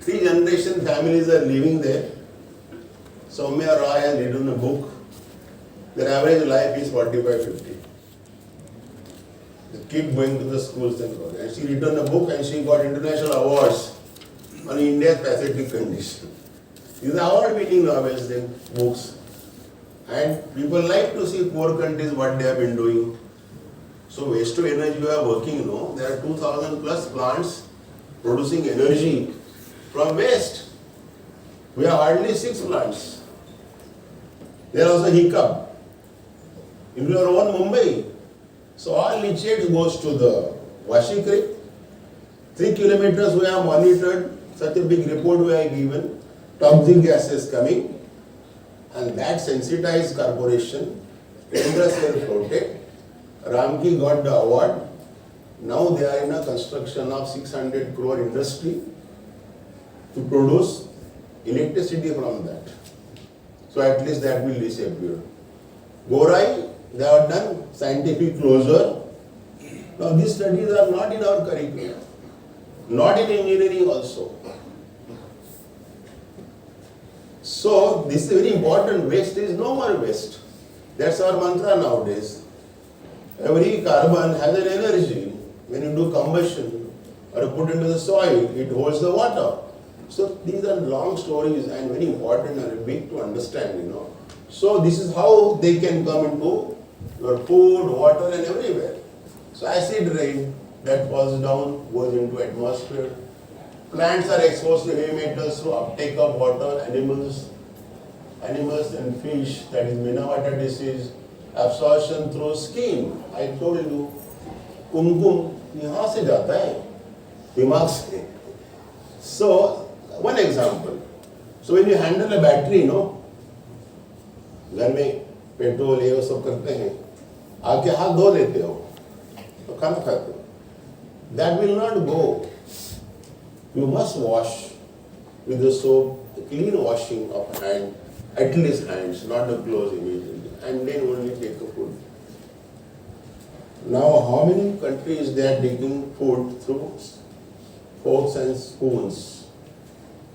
Three generation families are living there. Soumya Roy has written a book. Their average life is 45-50. They keep going to the schools and college. And she written a book and she got international awards on India's pathetic condition. These are award-winning novels, then books. And people like to see poor countries what they have been doing. So waste to energy we are working, you know, there are 2000 plus plants producing energy from waste. We have hardly 6 plants. There is also hiccup. In your own Mumbai, so all leachate goes to the Washi Creek. 3 kilometers we have monitored, such a big report we have given, toxic gases coming, and that sensitized corporation, tenders were floated. Ramki got the award. Now they are in a construction of 600 crore industry to produce electricity from that. So at least that will disappear. Gorai, they have done scientific closure. Now these studies are not in our curriculum, not in engineering also. So this is very important. Waste is no more waste. That's our mantra nowadays. Every carbon has an energy. When you do combustion or put into the soil, it holds the water. So these are long stories and very important and big to understand, you know. So this is how they can come into your food, water and everywhere. So acid rain that falls down goes into atmosphere. Plants are exposed to heavy metals through uptake of water. Animals and fish, that is Minamata disease, absorption through skin. I told you, kumkum यहाँ से जाता है, दिमाग से. So one example. So when you handle a battery, you know, घर में petrol ये सब करते हैं, आके हाथ धो लेते हो, तो खाना खाते हो. That will not go. You must wash with the soap, clean washing of hand, at least hands, not the clothes immediately, and then only take the food. Now, how many countries they are taking food through forks and spoons?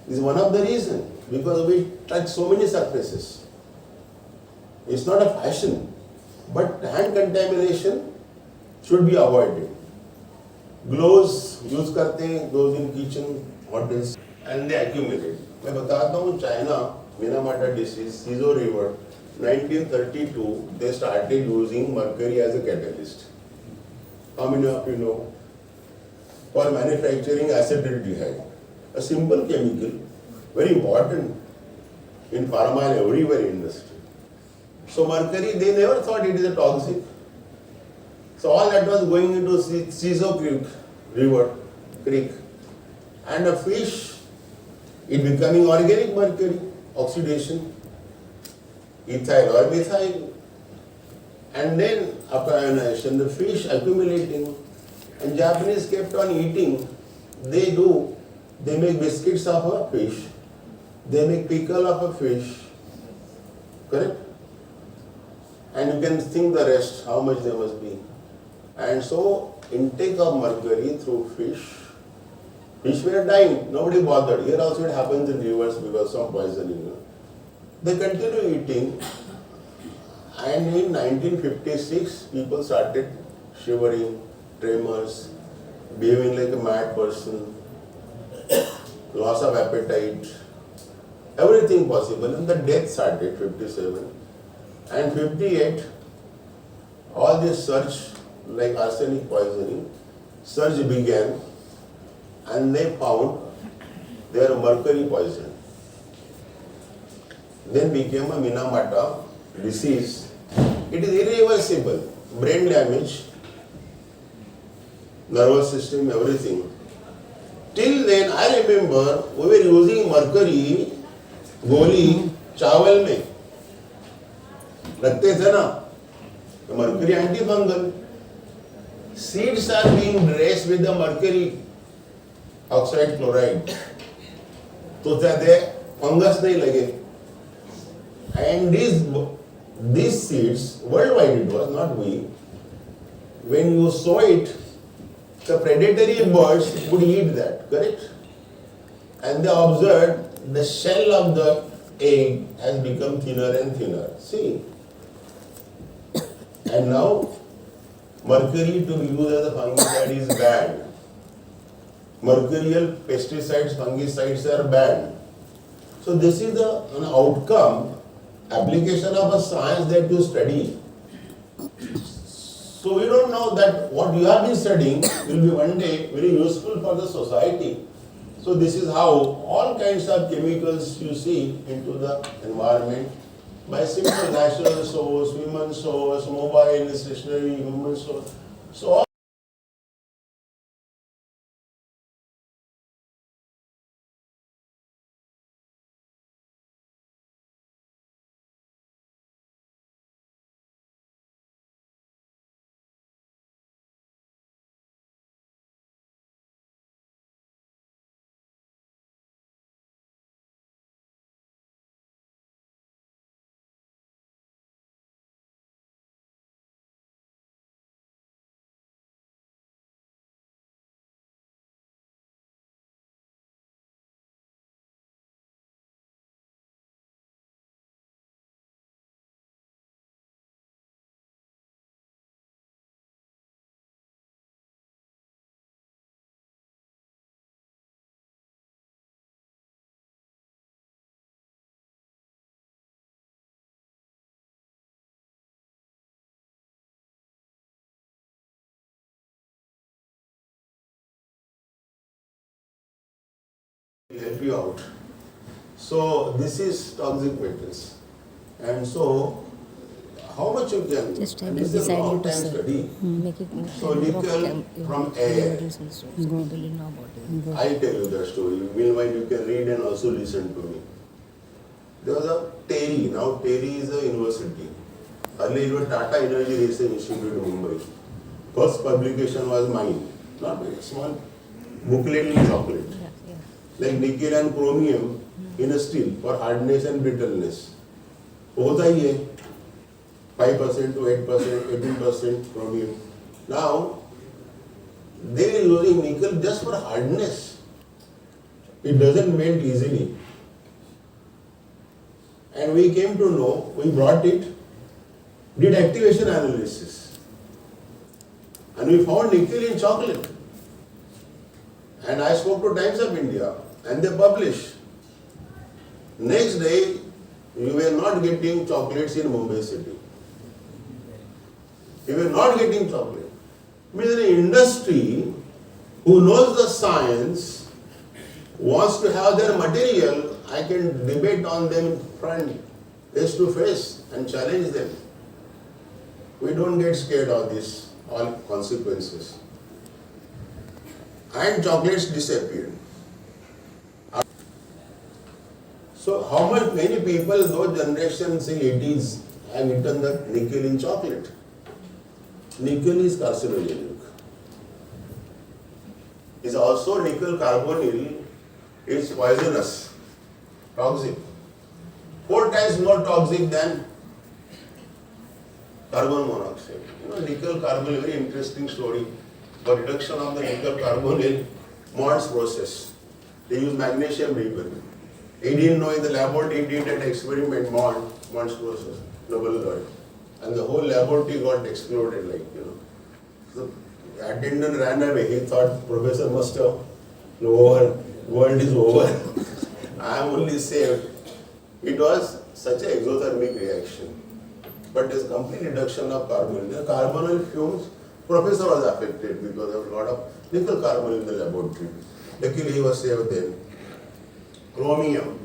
This is one of the reasons, because we touch so many surfaces. It's not a fashion, but hand contamination should be avoided. Gloves use करते हैं, those in kitchen, hotels, and they accumulate. मैं बताता हूँ China, Minamata disease, Sizo River, 1932, they started using mercury as a catalyst. How many of you know? For manufacturing acetaldehyde, a simple chemical, very important in pharma and everywhere industry. So mercury, they never thought it is a toxic. So all that was going into Sizo Creek, and a fish, it becoming organic mercury, oxidation, ethyl or methyl, and then after ionization, the fish accumulating, and Japanese kept on eating. They make biscuits of a fish, they make pickle of a fish, correct? And you can think the rest, how much there must be. And so, intake of mercury through fish were dying, nobody bothered. Here also it happens in rivers because of poisoning. They continue eating, and in 1956, people started shivering, tremors, behaving like a mad person, loss of appetite, everything possible, and the death started 57. And 58, all this surge, like arsenic poisoning, surge began, and they found their mercury poison. Then became a Minamata disease. It is irreversible, brain damage, nervous system, everything. Till then, I remember we were using mercury, goli, chawal mein. रखते थे ना, mercury antifungal. Seeds are being dressed with the mercury oxide chloride. तो ज्यादा fungus नहीं लगे. And these seeds, worldwide it was, not we. When you sow it, the predatory birds would eat that, correct? and they observed the shell of the egg has become thinner and thinner. See, and now mercury to be used as a fungicide is banned. Mercurial pesticides, fungicides are banned. So this is an outcome, application of a science that you study. So we don't know that what you have been studying will be one day very useful for the society. So this is how all kinds of chemicals you see into the environment by simple natural source, human source, mobile, stationary, human source. So all help you out. So this is toxic metals. And so how much you can, Just and I this is a long time decided to study. make it So nickel from air, I'll tell you the story. Meanwhile you can read and also listen to me. There was a TERI, now TERI is a university. Earlier it was Tata Energy Research Institute in Mumbai. First publication was mine, not very small booklet in chocolate. Like nickel and chromium in a steel for hardness and brittleness. होता ही है 5% to 8%, 18% chromium. Now they are using nickel just for hardness. It doesn't melt easily. And we came to know, we brought it, did activation analysis, and we found nickel in chocolate. And I spoke to Times of India, and they published. Next day, we were not getting chocolates in Mumbai city. We were not getting chocolate. Means the industry who knows the science wants to have their material, I can debate on them in front, face to face, and challenge them. We don't get scared of this, all consequences. And chocolates disappeared. So how much many people, those generations in 80s, have eaten the nickel in chocolate? Nickel is carcinogenic. Is also nickel carbonyl is poisonous, toxic. 4 times more toxic than carbon monoxide. You know, nickel carbonyl, very interesting story. For reduction of the nickel carbonyl Mond's process. They use magnesium ribbon. He didn't know in the laboratory, he did an experiment, Mond's process, Nobel Laureate. And the whole laboratory got exploded, like, you know. So the attendant ran away. He thought professor must have over, world is over. I am only saved. It was such an exothermic reaction. But there's complete reduction of carbonyl. The carbonyl fumes, professor was affected because of a lot of nickel carbonyl in the laboratory. Luckily he was saved then. Chromium.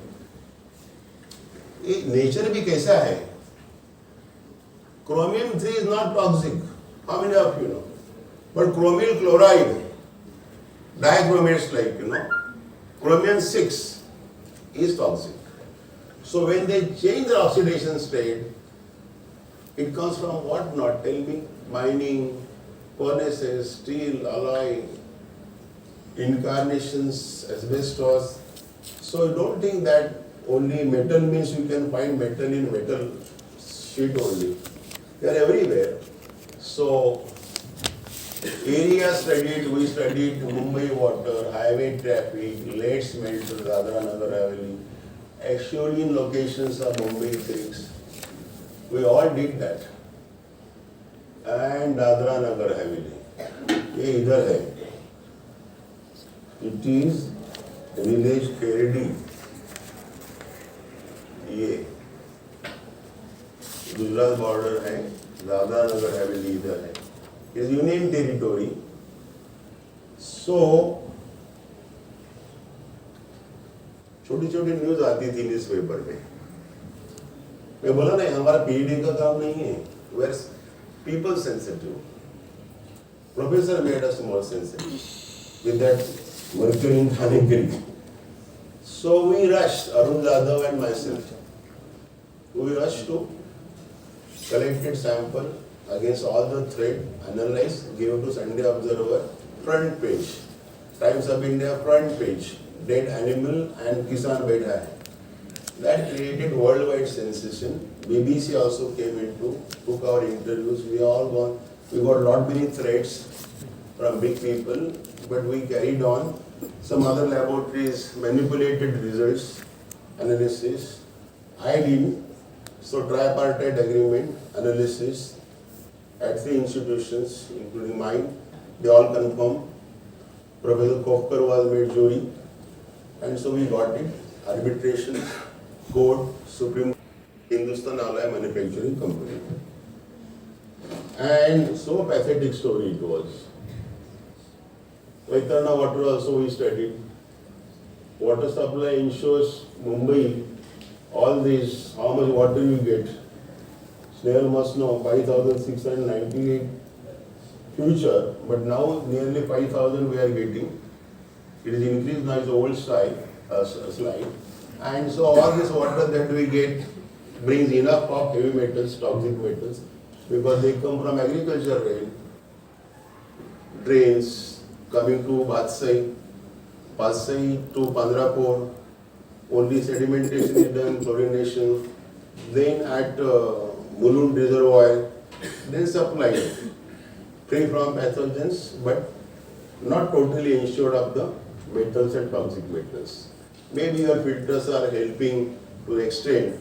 Nature भी कैसा है? Chromium 3 is not toxic. How many of you know? But chromium chloride, dichromates, like, you know, chromium 6 is toxic. So when they change the oxidation state, it comes from what not? Tell me. Mining, furnaces, steel, alloy, incarnations, asbestos. So don't think that only metal means you can find metal in metal sheet only. They are everywhere. So Area studied, we studied Mumbai water, highway traffic, late smelter, Dadra Nagar Haveli, actually in locations of Mumbai creeks. We all did that. And Dadra Nagar Haveli. ये इधर है. It is village Keredi. ये Gujarat border है, दादरा नगर हवेली इधर है. इस union territory. सो छोटी छोटी न्यूज आती थी न्यूज पेपर में. मैं बोला नहीं, हमारा पीएचडी का काम नहीं है. Where people sensitive. Professor made us more sensitive with that mercury in Thane Creek. So we rushed, Arun Jadhav and myself. We rushed to collected sample against all the threat, analyzed, gave to Sunday Observer, front page, Times of India front page, dead animal and Kisan Bedha. That created worldwide sensation. BBC also came into, took our interviews. We got lot many threats from big people, but we carried on. Some other laboratories manipulated results, analysis. I didn't. So tripartite agreement, analysis at 3 institutions, including mine, they all confirmed. Professor Kofkar was made jury, and so we got it. Arbitration, court, Supreme Hindustan Alloy Manufacturing Company. And so pathetic story it was. Vaitarna water also we studied. Water supply ensures Mumbai all these, how much water you get. Snail must know 5,698 future, but now nearly 5,000 we are getting. It is increased now, it's old slide. And so all this water that we get brings enough of heavy metals, toxic metals, because they come from agriculture rain, drains, coming to Batsai to Pandrapur, only sedimentation is done, chlorination, then at Mulund reservoir, then supply, free from pathogens, but not totally insured of the metals and toxic metals. Maybe your filters are helping to the extent,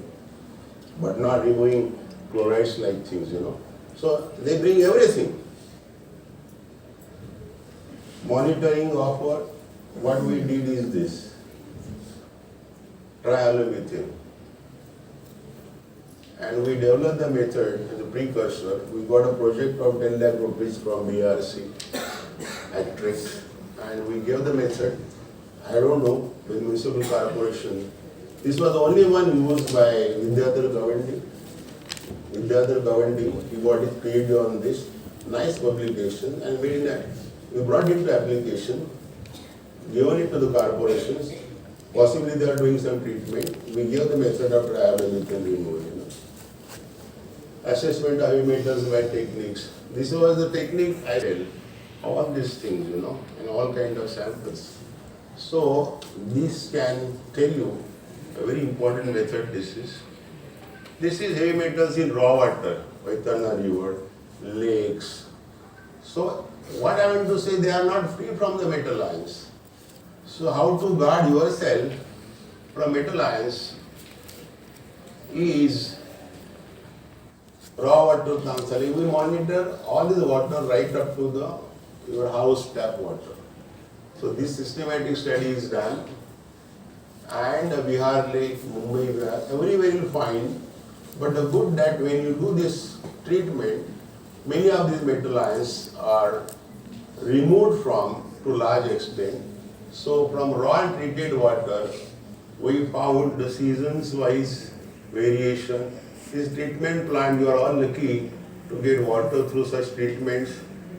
but not removing chlorides like things, So they bring everything. Monitoring of what we did is this. Trialomethane. And we developed the method as a precursor. We got a project of 10 lakh rupees from BRC at TRIC, and we gave the method. I don't know, with municipal corporation. This was the only one used by Vidyadhar Gavandi. Vidyadhar Gavandi, he got his PhD on this. Nice publication, and we brought it to application, given it to the corporations. Possibly they are doing some treatment. We gave the method of trialomethane removal. Assessment of emitters by techniques. This was the technique I did. All these things, and all kind of samples. So this can tell you a very important method this is. This is heavy metals in raw water, Vaitarna river, lakes. So what I want to say, they are not free from the metal ions. So how to guard yourself from metal ions is raw water counseling. We monitor all this water right up to your house tap water. So this systematic study is done, and Bihar Lake, Mumbai, everywhere you will find. But the good that when you do this treatment, many of these metal ions are removed from to large extent. So from raw and treated water, we found the seasons wise variation. This treatment plant, you are all lucky to get water through such treatments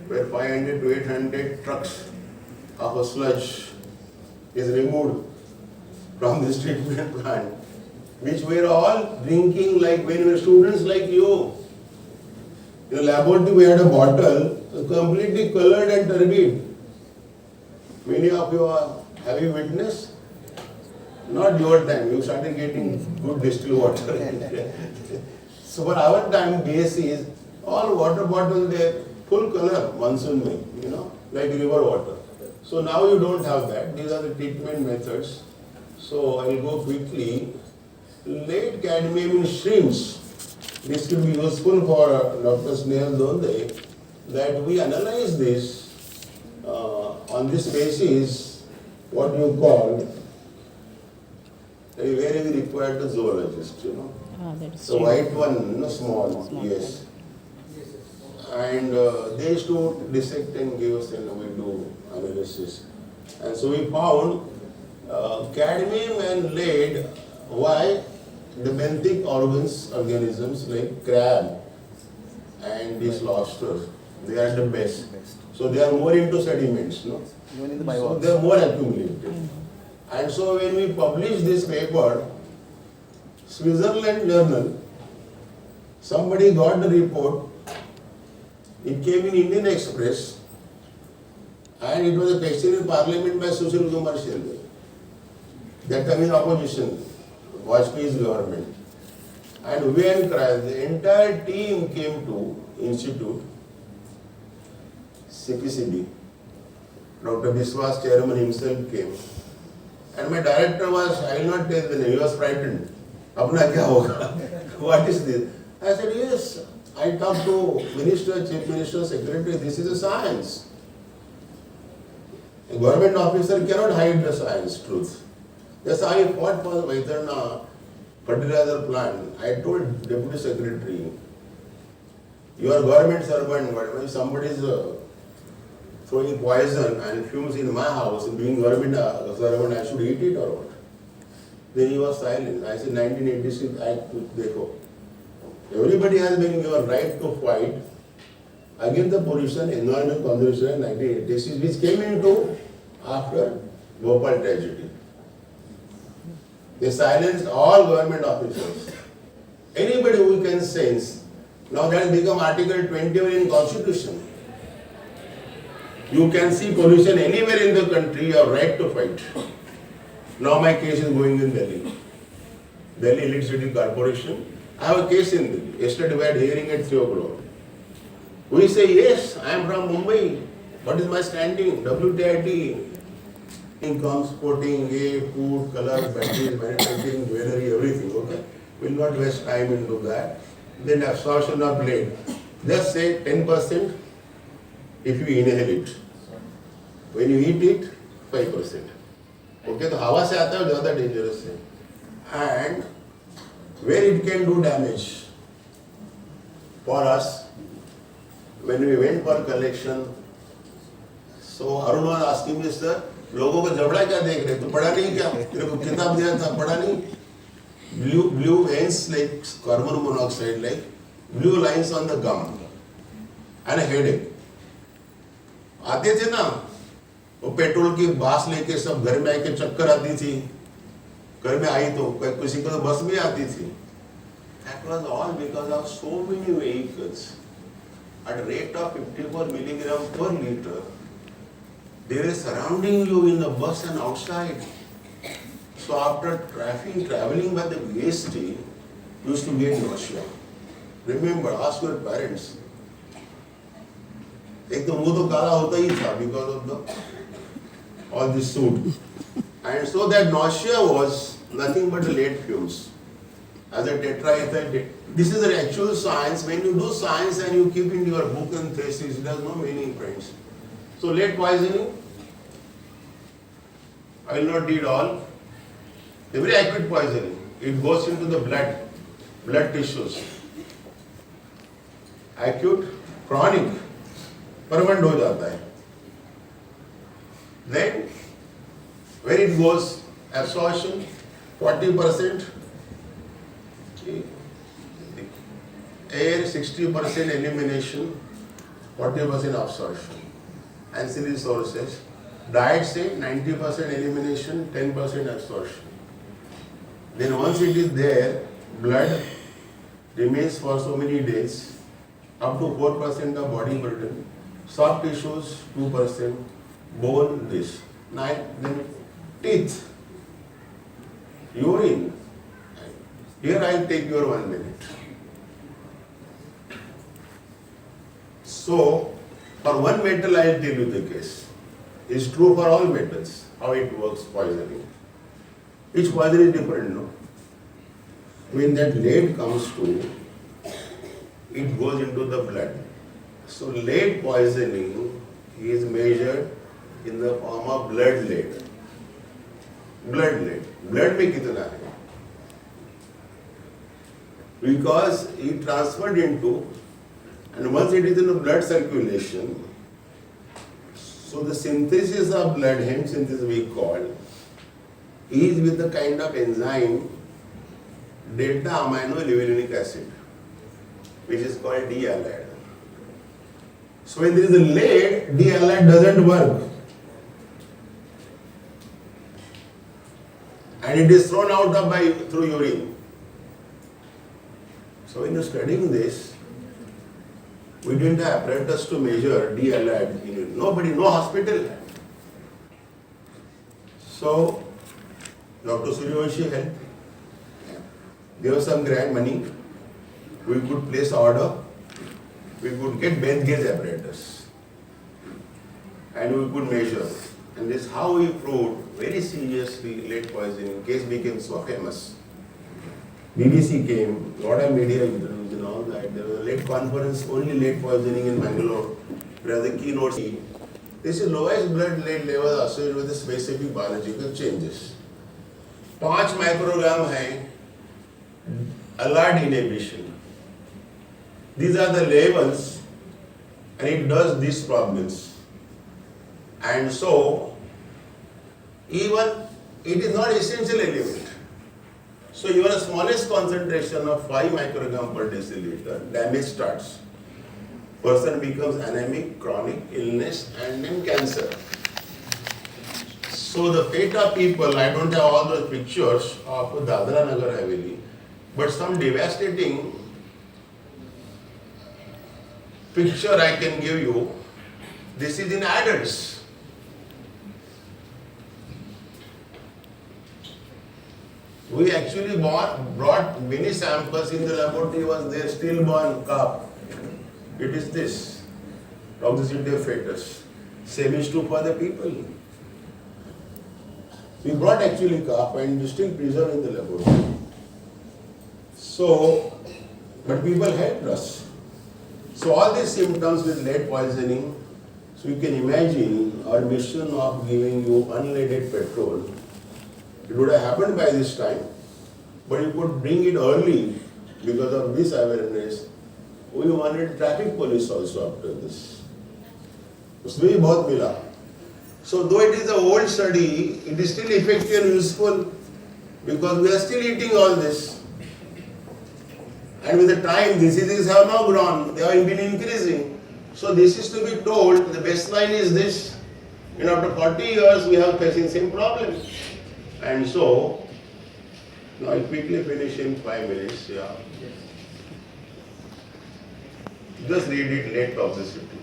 where 500 to 800 trucks of a sludge is removed from this treatment plant, which we are all drinking like when we were students like you. In the laboratory we had a bottle completely colored and turbid. Many of you have you witnessed? Not your time, you started getting good distilled water. So for our time, base is all water bottles there, full color monsoon mein, like river water. So now you don't have that. These are the treatment methods. So I will go quickly. Lead cadmium in shrimps. This will be useful for Dr. Snehal Donde, that we analyze this on this basis, what you call, where we require the zoologist, The white one, small, yes. And they used to dissect and give us, and we do analysis. And so we found cadmium and lead. Why? The benthic organisms like crab and these lobsters, they are the best. So they are more into sediments, no? So they are more accumulated. And so when we published this paper, Switzerland journal, somebody got the report, it came in Indian Express, and it was a question in Parliament by Social Commercial. That time in opposition, Vajpayee's government. And when the entire team came to Institute, CPCB, Dr. Biswas, chairman himself came. And my director was, I will not tell the name, he was frightened. Apna kya hoga? What is this? I said, yes, I talked to Minister, Chief Minister, Secretary, this is a science. A government officer cannot hide the science truth. That's how I fought for Vaitarna fertilizer plant. I told Deputy Secretary, you are government servant, but when somebody is throwing poison and fumes in my house, being government servant, I should eat it or what? Then he was silent. I said, 1986 Act, dekho. Everybody has been given right to fight against the pollution, environment conservation in 1986, which came into after Bhopal tragedy. They silenced all government officials. Anybody who can sense, now that has become Article 21 in Constitution. You can see pollution anywhere in the country, you have right to fight. Now my case is going in Delhi. Delhi Electricity Corporation. I have a case in Delhi. Yesterday we had hearing at 3 o'clock. We say, yes, I am from Mumbai. What is my standing? WTIT. Income, sporting, food, color, batteries, manufacturing, jewelry, everything, okay? We'll not waste time into that. Then absorption of lead. Just say 10% if you inhale it. When you eat it, 5%. Okay, so हवा से आता है ज़्यादा dangerous है. And where it can do damage for us, when we went for collection, so Arun was asking me, sir, लोगों को जबड़ा क्या देख रहे? तो पढ़ा नहीं क्या? तेरे को किताब दिया था, पढ़ा नहीं? Blue veins like carbon monoxide, like blue lines on the gum, and a headache. आते थे ना, वो पेट्रोल की बास लेके सब घर में आके चक्कर आती थी. घर में आई तो किसी को तो बस में आती थी. That was all because of so many vehicles at a rate of 54 milligram per liter. They were surrounding you in the bus and outside. So after traveling by the VST, you used to get nausea. Remember, ask your parents. एक तो मुंह तो काला होता ही था because of the all this soot. And so that nausea was nothing but the lead fumes. As a tetraethyl, this is the actual science. When you do science and you keep in your book and thesis, it has no meaning, friends. So lead poisoning, I will not read all. A very acute poisoning. It goes into the blood tissues. Acute, chronic, permanent हो जाता है. Then, where it goes, absorption, 40%, air 60% elimination, 40% absorption. Ancillary sources, diet say 90% elimination, 10% absorption. Then once it is there, blood remains for so many days, up to 4% of body burden, soft tissues 2%, bone this, then teeth, urine. Here I will take your 1 minute. So For one metal, I will tell you the case. It's true for all metals, how it works poisoning. Each poison is different, no? When that lead comes to, it goes into the blood. So lead poisoning is measured in the form of blood lead. Blood lead. Blood में कितना है? Because it transferred into, and once it is in the blood circulation, so the synthesis of blood, heme synthesis we call, is with the kind of enzyme delta amino levulinic acid, which is called D-halide. So when there is a lead, D-halide doesn't work. And it is thrown out of through urine. So when you're studying this, we didn't have apparatus to measure D-halide in urine. Nobody, no hospital. So Dr. Suryavanshi helped. There was some grant money. We could place order. We could get bench gauge apparatus. And we could measure. And this is how we proved very seriously lead poisoning. Case became so famous. BBC came, lot of media interviews and all that. There was a lead conference, only lead poisoning in Bangalore. Where the keynote, this is lowest blood lead level associated with the specific biological changes. 5 microgram है alert inhibition. These are the levels, and it does these problems. And so, even it is not essential element. So even the smallest concentration of 5 microgram per deciliter, damage starts. Person becomes anemic, chronic illness, and then cancer. So the fate of people, I don't have all those pictures of Dadra Nagar Haveli, but some devastating picture I can give you. This is in adults. We actually brought many samples in the laboratory, was there stillborn calf. It is this, toxicity of fetus. Same is true for the people. We brought actually calf and still preserved in the laboratory. So, but people helped us. So all these symptoms with lead poisoning, so you can imagine our mission of giving you unleaded petrol. It would have happened by this time, but you could bring it early because of this awareness. We wanted traffic police also after this. उसमें भी बहुत मिला. So though it is an old study, it is still effective and useful because we are still eating all this. And with the time, diseases have now grown, they have been increasing. So this is to be told, the baseline is this. And after 40 years, we are facing same problem. And so, now I'll quickly finish in 5 minutes. Yeah. Just read it, lead toxicity.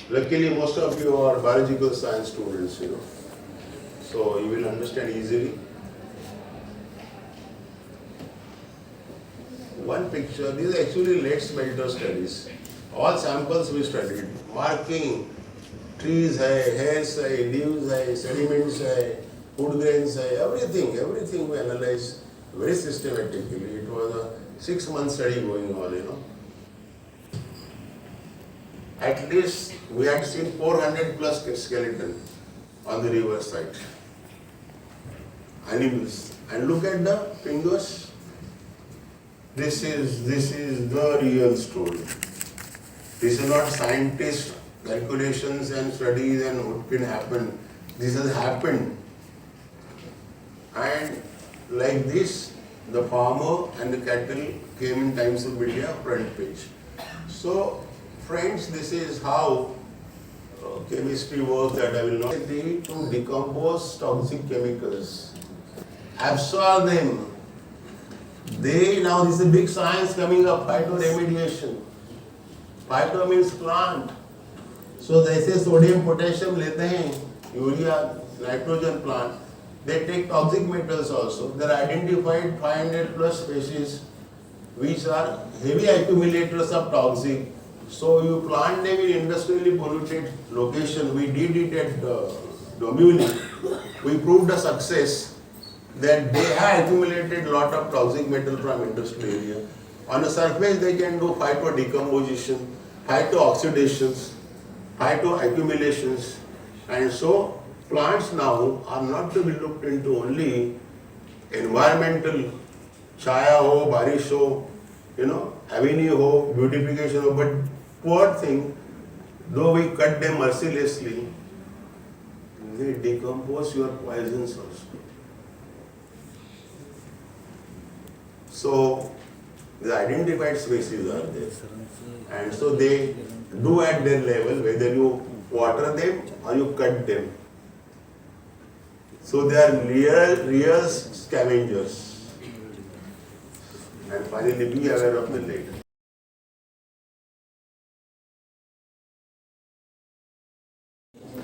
Luckily, most of you are biological science students, so you will understand easily. One picture, these are actually lead smelter studies. All samples we studied, marking, trees hai, hairs hai, leaves hai, sediments hai, food grains hai, everything we analyzed very systematically. It was a 6-month study going on, At least we had seen 400 plus skeleton on the river side. Animals. And look at the fingers. This is the real story. This is not scientist calculations and studies and what can happen. This has happened. And like this, the farmer and the cattle came in Times of India front page. So friends, this is how chemistry works, that I will not say, to decompose toxic chemicals, absorb them. Now this is a big science coming up, phytoremediation. Phyto means plant. So they say sodium, potassium लेते हैं, urea, nitrogen plant. They take toxic metals also. There are identified 500 plus species which are heavy accumulators of toxic So you plant them in industrially polluted location. We did it at Dombivli. We proved a success that they have accumulated lot of toxic metal from industrial area. On the surface they can do phyto decomposition, phyto oxidations, phyto accumulations, and so plants now are not to be looked into only environmental, chaya ho, barish ho, avenue ho, beautification ho, but poor thing, though we cut them mercilessly, they decompose your poisons also. So the identified species are there, and so they do at their level, whether you water them or you cut them. So they are real scavengers. And finally, be aware of the lead.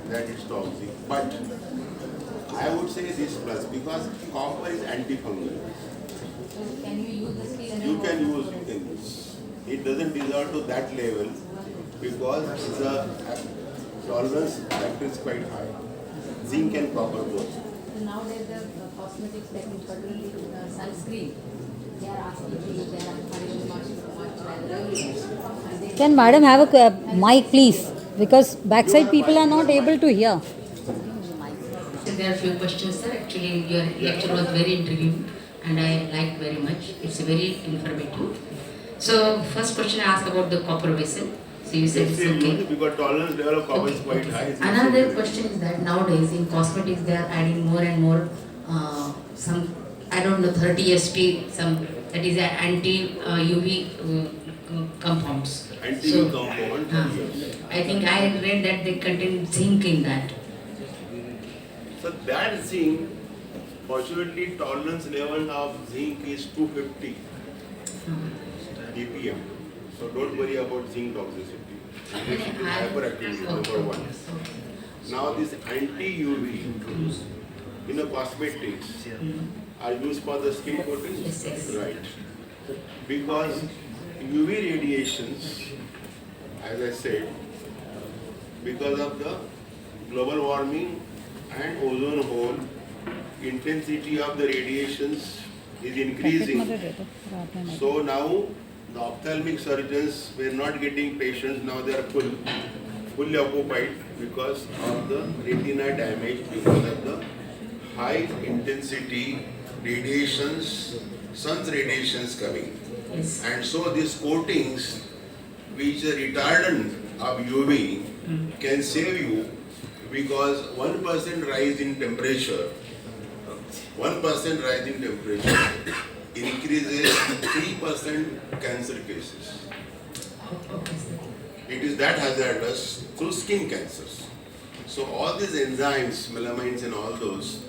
That is toxic. But I would say this plus, because copper is antifungal. Can you use this skill? You can use. It doesn't dissolve to that level because the tolerance factor is quite high. Zinc and copper both. So nowadays the cosmetics technique, particularly sunscreen, they are asking to use, they are encouraging much. Can madam have a mic please? Because backside people are not able to hear. So there are a few questions, sir. Actually, your lecture was very intriguing and I liked very much. It's very informative. So first question I asked about the copper vessel. So you said it's okay. Because tolerance level of copper is quite high. Another question is that nowadays in cosmetics they are adding more and more some, I don't know, 30 SP, some that is anti-UV compounds. Anti-UV compound. I think I read that they contain zinc in that. So that zinc, fortunately tolerance level of zinc is 250 ppm. So don't worry about zinc toxicity. It should be hyperactivity, number one. Now this anti-UV cosmetics are used for the skin coating? Yes. Right. Because UV radiations, as I said, because of the global warming and ozone hole, intensity of the radiations is increasing. So now the ophthalmic surgeons were not getting patients, now they are fully occupied because of the retina damage, because of the high intensity radiations, sun's radiations coming. Yes. And so these coatings, which are retardant of UV, can save you, because 1% rise in temperature, 1% rise in temperature increases 3% cancer cases. It is that hazardous to skin cancers. So all these enzymes, melamines and all those,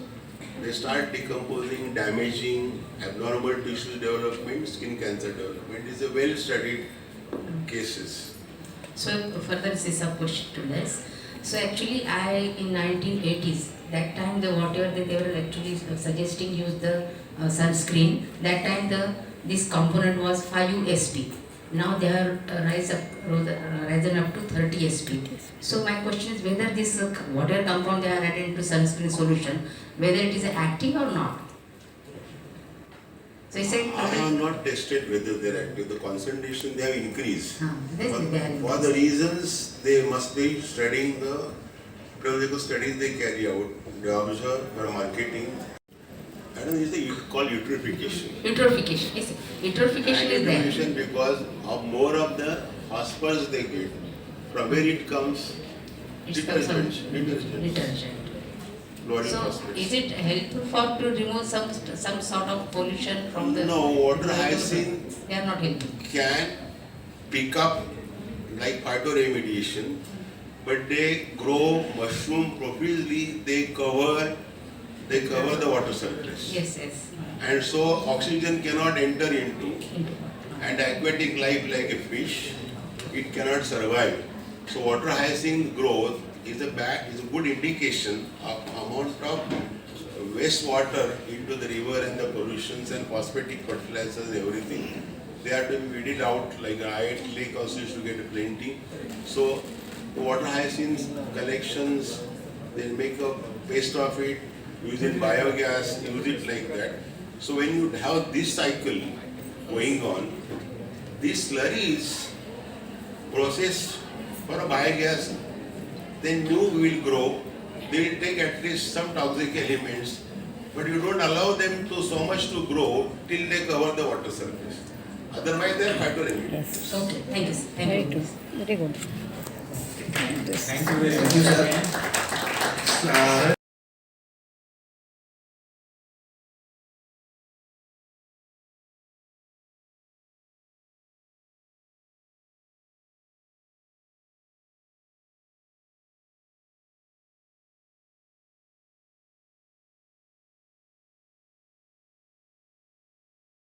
they start decomposing, damaging, abnormal tissue development, skin cancer development. It is a well-studied cases. So further this is a question to this. So actually in 1980s, that time the whatever they were actually suggesting use the sunscreen, that time this component was 5 SP. Now they are risen up to 30 SP. So my question is whether this whatever compound they are added into sunscreen solution, whether it is active or not. So he said I have not tested whether they are active. The concentration they have increased. For the reasons they must be studying the biological studies they carry out. They observe for marketing. I don't know, it's called eutrophication. Eutrophication, yes. Eutrophication is there. Eutrophication because of more of the phosphorus they get. From where it comes? Detergent. So is it helpful for to remove some sort of pollution from the? No, water hyacinth they are not helping. can pick up like phytoremediation, but they grow mushroom profusely. They cover the water surface. Yes. And so oxygen cannot enter into, and aquatic life like a fish, it cannot survive. So water hyacinth growth is a good indication of amount of wastewater into the river and the pollutions and phosphatic fertilizers and everything. they have to be weeded out, like I lake also used to get plenty. So the water hyacinth collections, they make a paste of it, use it biogas, use it like that. So when you have this cycle going on, these slurries processed for a biogas, then new will grow. They will take at least some toxic elements, but you don't allow them to so much to grow till they cover the water surface. Otherwise, they are phytoremediators. Yes. Okay, thank you, sir. Thank Very you. true. Very good. Thank you very much, sir.